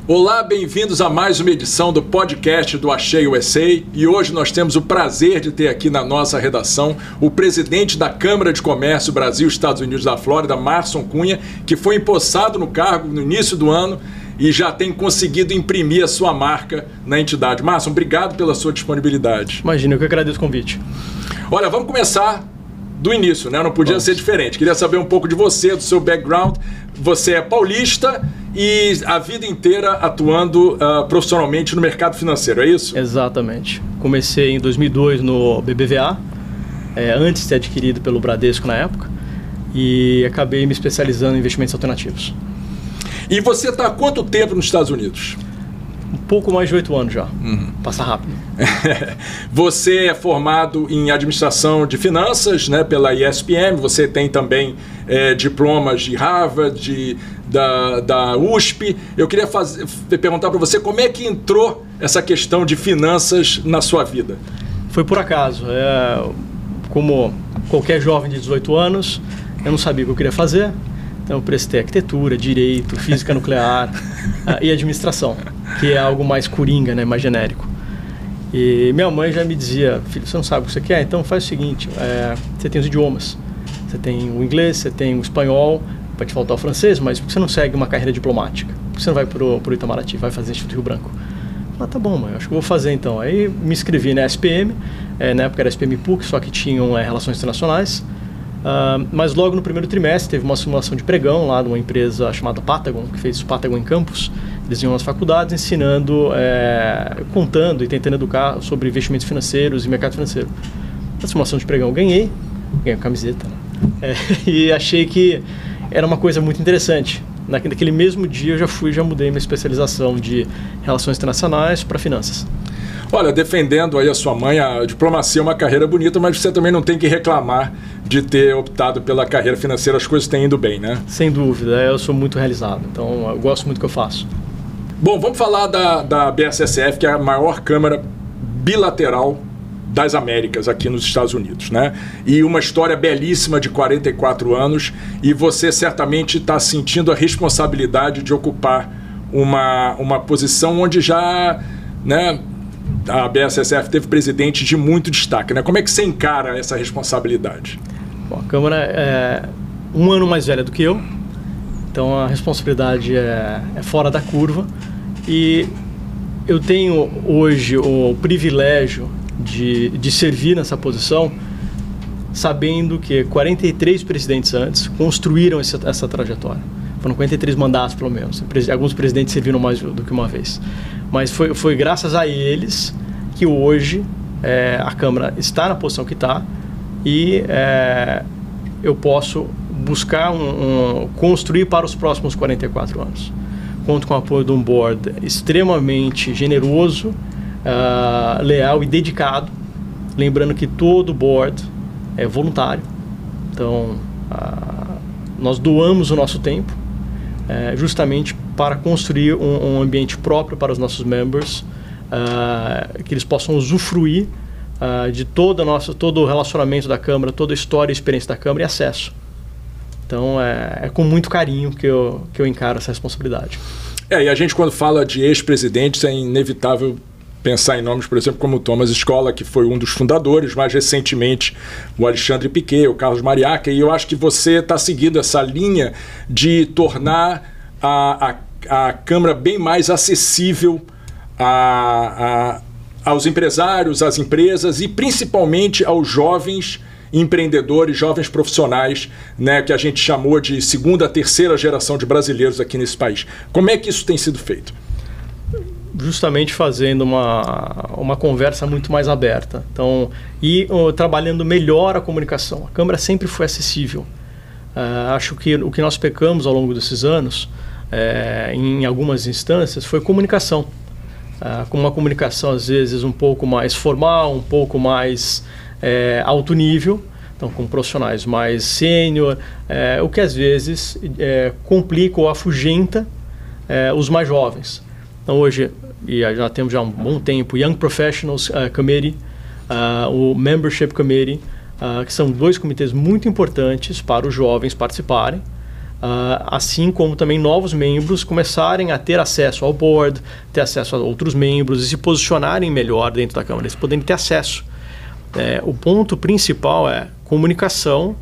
Olá, bem-vindos a mais uma edição do podcast do Achei USA e hoje nós temos o prazer de ter aqui na nossa redação o presidente da Câmara de Comércio Brasil-Estados Unidos da Flórida, Márcio Cunha, que foi empossado no cargo no início do ano e já tem conseguido imprimir a sua marca na entidade. Márcio, obrigado pela sua disponibilidade. Imagina, eu que agradeço o convite. Olha, vamos começar do início, né? Não podia ser diferente. Queria saber um pouco de você, do seu background. Você é paulista e a vida inteira atuando profissionalmente no mercado financeiro, é isso? Exatamente. Comecei em 2002 no BBVA, antes de ser adquirido pelo Bradesco na época, e acabei me especializando em investimentos alternativos. E você está há quanto tempo nos Estados Unidos? Um pouco mais de 8 anos já. Passa rápido. Você é formado em administração de finanças, né, pela ESPM. Você tem também diplomas de Harvard, da USP. Eu queria perguntar para você como é que entrou essa questão de finanças na sua vida. Foi por acaso. Como qualquer jovem de 18 anos, eu não sabia o que eu queria fazer. Então eu prestei arquitetura, direito, física nuclear e administração, que é algo mais coringa, né, mais genérico. E minha mãe já me dizia: filho, você não sabe o que você quer? Então faz o seguinte, você tem os idiomas, você tem o inglês, você tem o espanhol, vai te faltar o francês, mas por que você não segue uma carreira diplomática? Por que você não vai pro Itamaraty, vai fazer Instituto Rio Branco? Tá bom, mãe, acho que eu vou fazer então. Aí me inscrevi na SPM, na época era SPM PUC, só que tinham relações internacionais. Mas logo no primeiro trimestre teve uma simulação de pregão lá de uma empresa chamada Patagon, que fez o Patagon em Campus. Eles iam nas faculdades ensinando, contando e tentando educar sobre investimentos financeiros e mercado financeiro. Na simulação de pregão eu ganhei a camiseta, né? E achei que era uma coisa muito interessante. Naquele mesmo dia eu já mudei minha especialização de relações internacionais para finanças. Olha, defendendo aí a sua mãe, a diplomacia é uma carreira bonita, mas você também não tem que reclamar de ter optado pela carreira financeira, as coisas têm indo bem, né? Sem dúvida, eu sou muito realizado, então eu gosto muito do que eu faço. Bom, vamos falar da BSSF, que é a maior câmara bilateral das Américas aqui nos Estados Unidos, né? E uma história belíssima de 44 anos, e você certamente está sentindo a responsabilidade de ocupar uma posição onde já, né, a BSSF teve presidente de muito destaque, né? Como é que você encara essa responsabilidade? Bom, a Câmara é um ano mais velha do que eu, então a responsabilidade é fora da curva, e eu tenho hoje o privilégio de servir nessa posição, sabendo que 43 presidentes antes construíram essa trajetória. Foram 43 mandatos, pelo menos. Alguns presidentes serviram mais do que uma vez. Mas foi graças a eles que hoje a Câmara está na posição que está e eu posso buscar construir para os próximos 44 anos. Conto com o apoio de um board extremamente generoso, leal e dedicado. Lembrando que todo board é voluntário. Então, nós doamos o nosso tempo justamente para construir um ambiente próprio para os nossos members, que eles possam usufruir de todo o relacionamento da Câmara, toda a história e experiência da Câmara e acesso. Então é com muito carinho que eu encaro essa responsabilidade. E a gente, quando fala de ex-presidentes, é inevitável pensar em nomes, por exemplo, como o Thomas Scola, que foi um dos fundadores, mais recentemente o Alexandre Piquet, o Carlos Mariaca, e eu acho que você está seguindo essa linha de tornar a Câmara bem mais acessível aos empresários, às empresas e principalmente aos jovens empreendedores, jovens profissionais, né, que a gente chamou de segunda, terceira geração de brasileiros aqui nesse país. Como é que isso tem sido feito? Justamente fazendo uma conversa muito mais aberta. Então, trabalhando melhor a comunicação. A Câmara sempre foi acessível. Acho que o que nós pecamos ao longo desses anos, em algumas instâncias, foi comunicação. Com uma comunicação, às vezes, um pouco mais formal, um pouco mais alto nível, então com profissionais mais sênior, o que às vezes complica ou afugenta os mais jovens. Então hoje, e já temos um bom tempo, o Young Professionals Committee, o Membership Committee, que são dois comitês muito importantes para os jovens participarem, assim como também novos membros começarem a ter acesso ao board, ter acesso a outros membros e se posicionarem melhor dentro da Câmara, eles poderem ter acesso. O ponto principal é comunicação,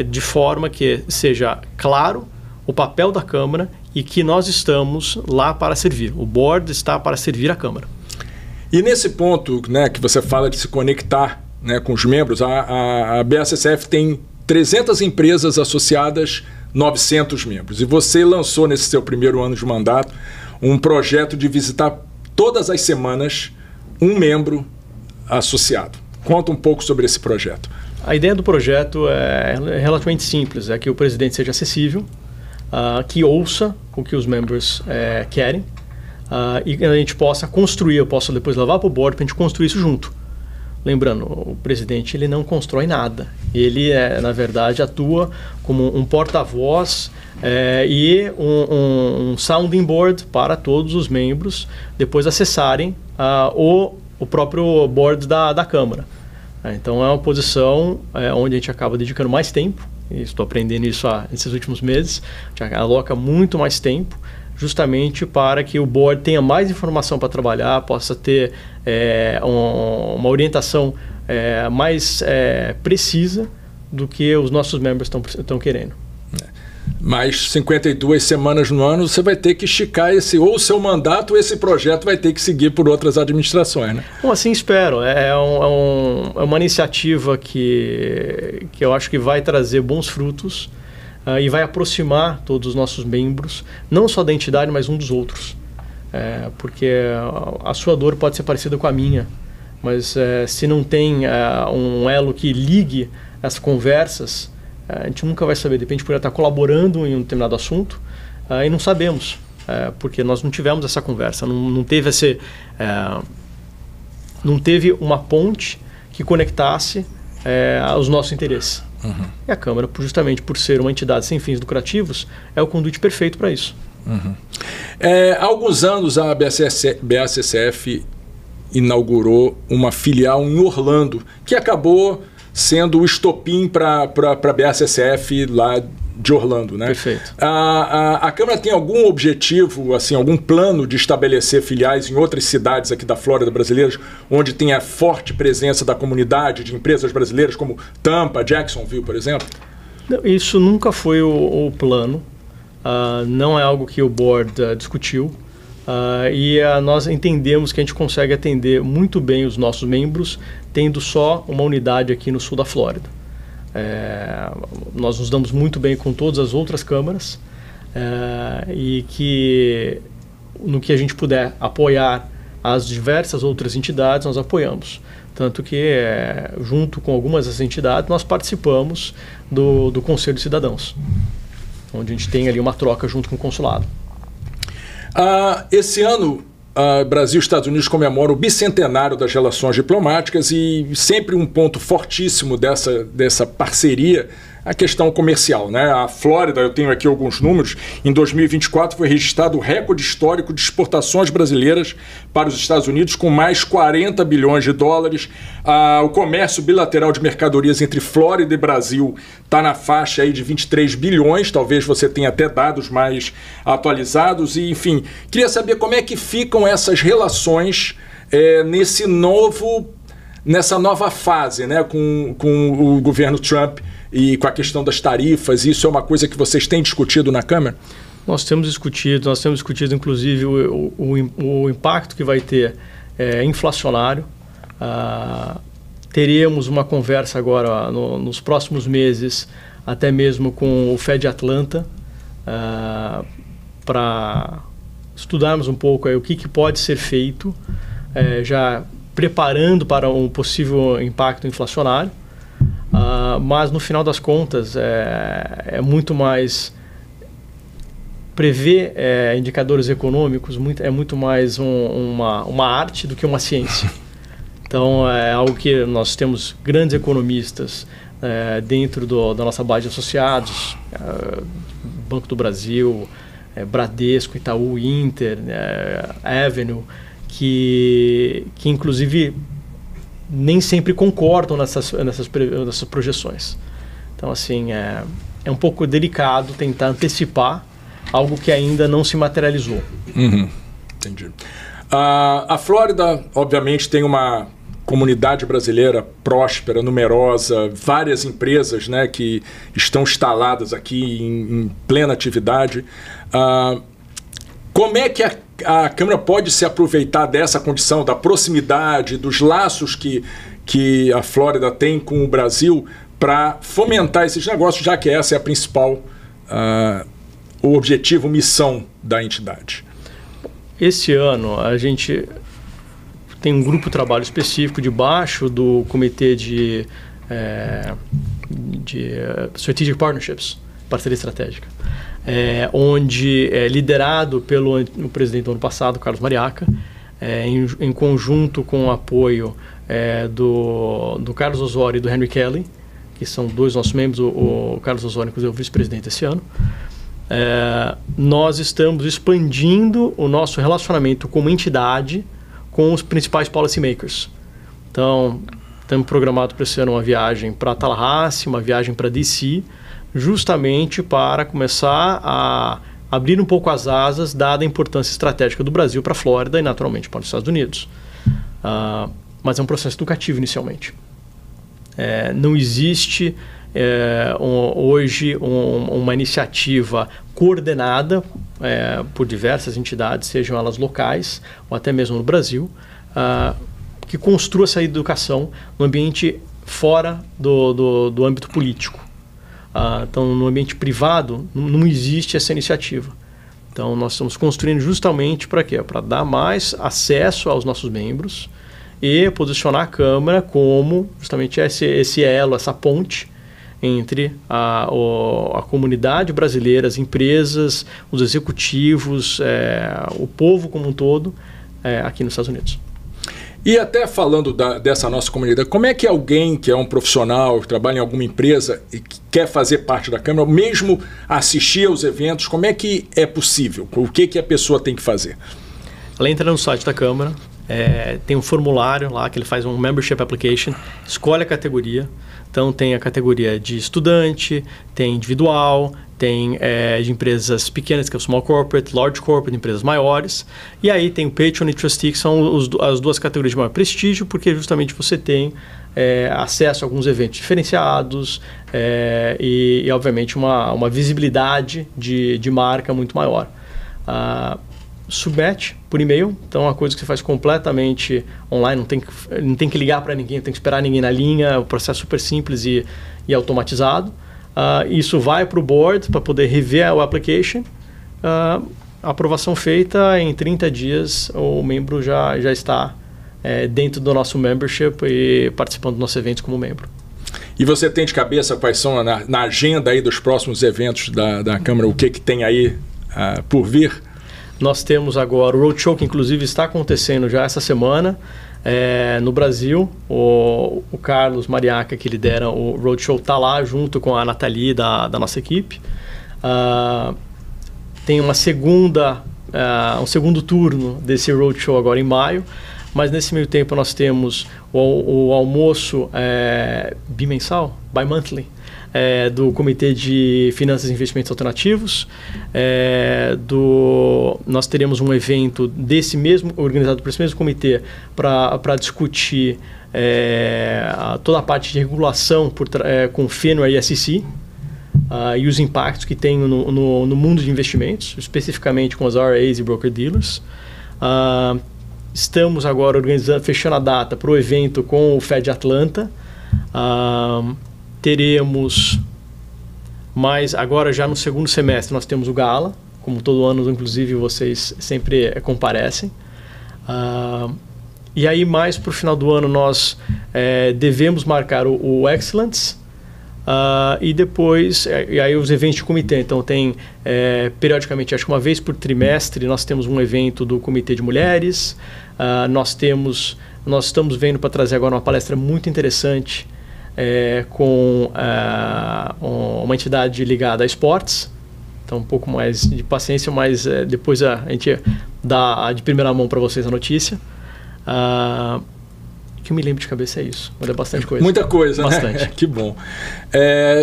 de forma que seja claro o papel da Câmara e que nós estamos lá para servir. O board está para servir a Câmara. E nesse ponto, né, que você fala de se conectar, né, com os membros, a BACCF tem 300 empresas associadas, 900 membros. E você lançou nesse seu primeiro ano de mandato um projeto de visitar todas as semanas um membro associado. Conta um pouco sobre esse projeto. A ideia do projeto é relativamente simples, é que o presidente seja acessível, que ouça o que os membros querem, e a gente possa construir, eu posso depois levar para o board para a gente construir isso junto. Lembrando, o presidente ele não constrói nada, ele na verdade atua como um porta-voz e um sounding board para todos os membros depois acessarem o próprio board da Câmara. Então é uma posição onde a gente acaba dedicando mais tempo, e estou aprendendo isso nesses últimos meses, a gente aloca muito mais tempo, justamente para que o board tenha mais informação para trabalhar, possa ter uma orientação mais precisa do que os nossos membros estão querendo. Mas 52 semanas no ano, você vai ter que esticar ou seu mandato, ou esse projeto vai ter que seguir por outras administrações, né? Bom, assim espero. É uma iniciativa que eu acho que vai trazer bons frutos e vai aproximar todos os nossos membros, não só da entidade, mas um dos outros. Porque a sua dor pode ser parecida com a minha, mas se não tem um elo que ligue as conversas, a gente nunca vai saber. De repente, poderia estar colaborando em um determinado assunto e não sabemos, porque nós não tivemos essa conversa, não teve uma ponte que conectasse os nossos interesses. Uhum. E a Câmara, justamente por ser uma entidade sem fins lucrativos, é o conduíte perfeito para isso. Uhum. Há alguns anos a BACCF inaugurou uma filial em Orlando, que acabou sendo o estopim para a BACCF lá de Orlando, né? Perfeito. A Câmara tem algum objetivo, assim, algum plano de estabelecer filiais em outras cidades aqui da Flórida brasileiras, onde tem a forte presença da comunidade, de empresas brasileiras, como Tampa, Jacksonville, por exemplo? Não, isso nunca foi o plano. Não é algo que o board discutiu. Nós entendemos que a gente consegue atender muito bem os nossos membros, tendo só uma unidade aqui no sul da Flórida. Nós nos damos muito bem com todas as outras câmaras e que no que a gente puder apoiar as diversas outras entidades, nós apoiamos. Tanto que, junto com algumas dessas entidades, nós participamos do Conselho de Cidadãos, onde a gente tem ali uma troca junto com o consulado. Esse ano, Brasil e Estados Unidos comemoram o bicentenário das relações diplomáticas e sempre um ponto fortíssimo dessa parceria, a questão comercial, né? A Flórida, eu tenho aqui alguns números, em 2024 foi registrado o recorde histórico de exportações brasileiras para os Estados Unidos, com mais 40 bilhões de dólares. O comércio bilateral de mercadorias entre Flórida e Brasil está na faixa aí de 23 bilhões, talvez você tenha até dados mais atualizados. E, enfim, queria saber como é que ficam essas relações nessa nova fase, né, com o governo Trump e com a questão das tarifas. Isso é uma coisa que vocês têm discutido na Câmara? Nós temos discutido inclusive o impacto que vai ter inflacionário. Teremos uma conversa agora nos próximos meses, até mesmo com o Fed Atlanta, para estudarmos um pouco o que pode ser feito, já preparando para um possível impacto inflacionário. Mas no final das contas é muito mais prever indicadores econômicos, é muito mais uma arte do que uma ciência. Então é algo que nós temos grandes economistas dentro da nossa base de associados, Banco do Brasil, Bradesco, Itaú, Inter, Avenue, que inclusive nem sempre concordam nessas projeções. Então, assim, é um pouco delicado tentar antecipar algo que ainda não se materializou. Entendi. A Flórida, obviamente, tem uma comunidade brasileira próspera, numerosa, várias empresas, né, que estão instaladas aqui em plena atividade. Como é que a Câmara pode se aproveitar dessa condição, da proximidade, dos laços que a Flórida tem com o Brasil para fomentar esses negócios, já que essa é a principal o objetivo, missão da entidade? Esse ano a gente tem um grupo de trabalho específico debaixo do Comitê de Strategic Partnerships, parceria estratégica, onde é liderado pelo presidente do ano passado, Carlos Mariaca, em conjunto com o apoio do Carlos Osório e do Henry Kelly, que são dois nossos membros. O Carlos Osório, inclusive, é o vice-presidente esse ano. Nós estamos expandindo o nosso relacionamento como entidade com os principais policymakers. Então, estamos programados para esse ano uma viagem para Tallahassee, uma viagem para DC, justamente para começar a abrir um pouco as asas, dada a importância estratégica do Brasil para a Flórida e, naturalmente, para os Estados Unidos. Mas é um processo educativo inicialmente. Não existe hoje uma iniciativa coordenada por diversas entidades, sejam elas locais ou até mesmo no Brasil, que construa essa educação no ambiente fora do âmbito político. Então, no ambiente privado, não existe essa iniciativa. Então, nós estamos construindo justamente para quê? Para dar mais acesso aos nossos membros e posicionar a Câmara como justamente esse elo, essa ponte entre a comunidade brasileira, as empresas, os executivos, o povo como um todo, aqui nos Estados Unidos. E até falando dessa nossa comunidade, como é que alguém que é um profissional, que trabalha em alguma empresa e que quer fazer parte da Câmara, mesmo assistir aos eventos, como é que é possível? O que a pessoa tem que fazer? Ela entra no site da Câmara, tem um formulário lá que ele faz um membership application, escolhe a categoria. Então, tem a categoria de estudante, tem individual, tem de empresas pequenas, que é o small corporate, large corporate, empresas maiores. E aí tem o patron e trustee, que são as duas categorias de maior prestígio, porque justamente você tem acesso a alguns eventos diferenciados e obviamente, uma visibilidade de marca muito maior. Submete por e-mail, então é uma coisa que você faz completamente online, não tem que ligar para ninguém, não tem que esperar ninguém na linha, o processo é super simples e automatizado. Isso vai para o board para poder rever o application, a aprovação feita em 30 dias, o membro já está dentro do nosso membership e participando dos nossos eventos como membro. E você tem de cabeça quais são na agenda aí dos próximos eventos da Câmara, o que tem aí por vir? Nós temos agora o Roadshow, que inclusive está acontecendo já essa semana no Brasil. O Carlos Mariaca, que lidera o Roadshow, está lá junto com a Nathalie da nossa equipe. Tem um segundo turno desse Roadshow agora em maio, mas nesse meio tempo nós temos o almoço bimensal, bi-monthly, do Comitê de Finanças e Investimentos Alternativos. Nós teremos um evento organizado por esse mesmo comitê para discutir toda a parte de regulação com FINRA e SEC e os impactos que tem no mundo de investimentos, especificamente com as RIAs e broker-dealers. Estamos agora fechando a data para o evento com o Fed Atlanta. Teremos mais, agora já no segundo semestre, nós temos o Gala, como todo ano, inclusive vocês sempre comparecem. E aí, mais para o final do ano, nós devemos marcar o Excellence e depois, e aí os eventos de comitê. Então, tem periodicamente, acho que uma vez por trimestre, nós temos um evento do Comitê de Mulheres. Nós estamos vendo para trazer agora uma palestra muito interessante com uma entidade ligada a esportes. Então, um pouco mais de paciência, mas depois a gente dá de primeira mão para vocês a notícia. Que eu me lembro de cabeça é isso. Mas é bastante coisa. Muita coisa, bastante. Né? Que bom.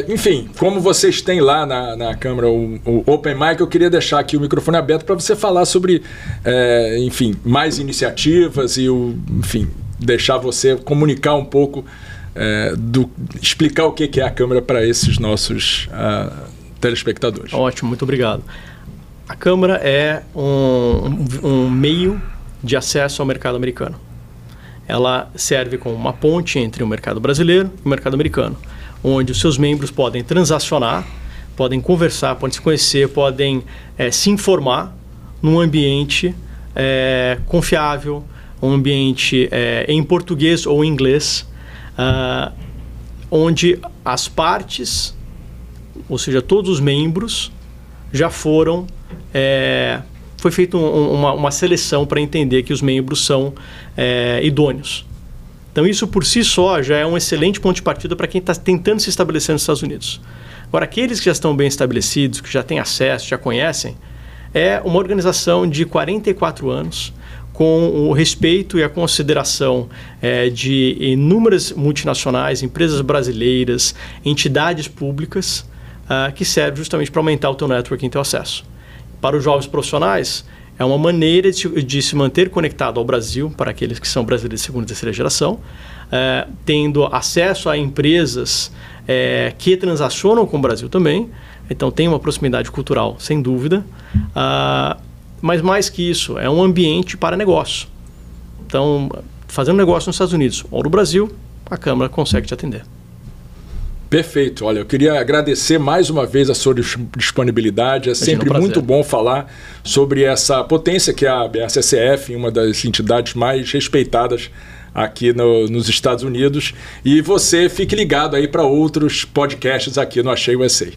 Enfim, como vocês têm lá na Câmara o Open Mic, eu queria deixar aqui o microfone aberto para você falar sobre, enfim, mais iniciativas e, enfim, deixar você comunicar um pouco, explicar o que é a Câmara para esses nossos telespectadores. Ótimo, muito obrigado. A Câmara é um meio de acesso ao mercado americano. Ela serve como uma ponte entre o mercado brasileiro e o mercado americano, onde os seus membros podem transacionar, podem conversar, podem se conhecer, podem se informar num ambiente confiável, um ambiente em português ou em inglês, onde as partes, ou seja, todos os membros, já foram... foi feita uma seleção para entender que os membros são idôneos. Então, isso por si só já é um excelente ponto de partida para quem está tentando se estabelecer nos Estados Unidos. Agora, aqueles que já estão bem estabelecidos, que já têm acesso, já conhecem, é uma organização de 44 anos, com o respeito e a consideração de inúmeras multinacionais, empresas brasileiras, entidades públicas, que serve justamente para aumentar o teu networking e teu acesso. Para os jovens profissionais, é uma maneira de se manter conectado ao Brasil, para aqueles que são brasileiros de segunda e terceira geração, tendo acesso a empresas que transacionam com o Brasil também. Então, tem uma proximidade cultural, sem dúvida. Mas, mais que isso, é um ambiente para negócio. Então, fazendo negócio nos Estados Unidos ou no Brasil, a Câmara consegue te atender. Perfeito. Olha, eu queria agradecer mais uma vez a sua disponibilidade. É sempre muito bom falar sobre essa potência que é a BSSF, uma das entidades mais respeitadas aqui nos Estados Unidos. E você fique ligado aí para outros podcasts aqui no Achei USA.